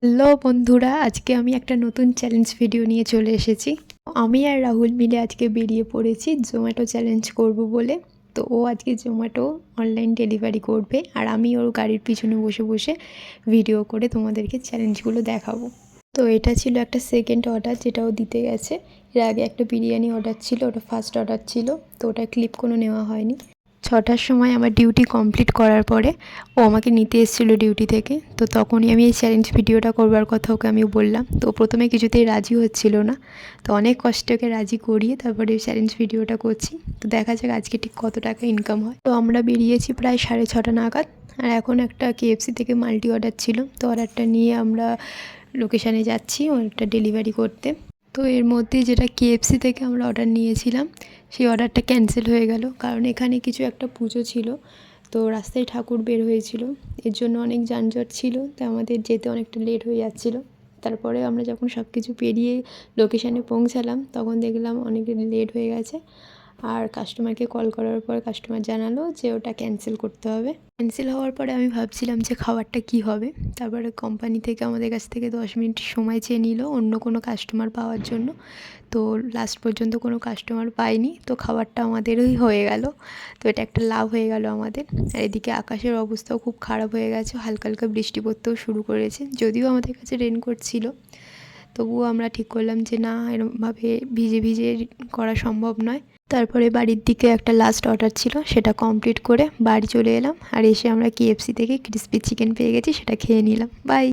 Hello বন্ধুরা, আজকে আমি একটা নতুন চ্যালেঞ্জ ভিডিও নিয়ে চলে এসেছি। আমি আর রাহুল মিলে আজকে বেরিয়ে পড়েছি জোম্যাটো চ্যালেঞ্জ করব বলে। তো ও আজকে জোম্যাটো অনলাইন ডেলিভারি করবে আর আমি ওর গাড়ির পিছনে বসে বসে ভিডিও করে তোমাদেরকে চ্যালেঞ্জগুলো দেখাবো। তো এটা ছিল একটা সেকেন্ড অর্ডার যেটা ও দিতে গেছে। এর আগে একটা বিরিয়ানি অর্ডার ছিল, ওটা ফার্স্ট অর্ডার ছিল, তো ওটা ক্লিপ কোনো নেওয়া হয়নি। 6টার সময় আমার ডিউটি কমপ্লিট করার পরে ও আমাকে নিতে এসেছিলো ডিউটি থেকে। তো তখনই আমি এই চ্যালেঞ্জ ভিডিওটা করবার কথা ওকে আমি বললাম। তো প্রথমে কিছুতেই রাজি হচ্ছিল না, তো অনেক কষ্টে ওকে রাজি করিয়ে তারপরে এই চ্যালেঞ্জ ভিডিওটা করছি। তো দেখা যাক আজকে ঠিক কত টাকা ইনকাম হয়। তো আমরা বেরিয়েছি প্রায় 6:30 নাগাদ। আর এখন একটা KFC থেকে মাল্টি অর্ডার ছিল, তো অর্ডারটা নিয়ে আমরা লোকেশানে যাচ্ছি ওটা ডেলিভারি করতে। তো এর মধ্যে যেটা KFC থেকে আমরা অর্ডার নিয়েছিলাম সেই অর্ডারটা ক্যান্সেল হয়ে গেল, কারণ এখানে কিছু একটা পুজো ছিল, তো রাস্তায় ঠাকুর বের হয়েছিল, এর জন্য অনেক যানজট ছিল, তো আমাদের যেতে অনেকটা লেট হয়ে যাচ্ছিলো। তারপরে আমরা যখন সব কিছু পেরিয়ে লোকেশানে পৌঁছালাম তখন দেখলাম অনেক লেট হয়ে গেছে। আর কাস্টমারকে কল করার পর কাস্টমার জানালো যে ওটা ক্যান্সেল করতে হবে। ক্যান্সেল হওয়ার পরে আমি ভাবছিলাম যে খাবারটা কি হবে। তারপরে কোম্পানি থেকে আমাদের কাছ থেকে 10 মিনিট সময় চেয়ে নিল অন্য কোনো কাস্টমার পাওয়ার জন্য। তো লাস্ট পর্যন্ত কোনো কাস্টমার পাইনি, তো খাবারটা আমাদেরই হয়ে গেল। তো এটা একটা লাভ হয়ে গেল আমাদের। আর এদিকে আকাশের অবস্থাও খুব খারাপ হয়ে গেছে, হালকা হালকা বৃষ্টি পড়তেও শুরু করেছে, যদিও আমাদের কাছে রেনকোট ছিল। তবুও আমরা ঠিক করলাম যে না, এরকমভাবে ভিজে ভিজে করা সম্ভব নয়। তারপরে বাড়ির দিকে একটা লাস্ট অর্ডার ছিল, সেটা কমপ্লিট করে বাড়ি চলে এলাম। আর এসে আমরা KFC থেকে ক্রিসপি চিকেন পেয়ে গেছি, সেটা খেয়ে নিলাম। বাই।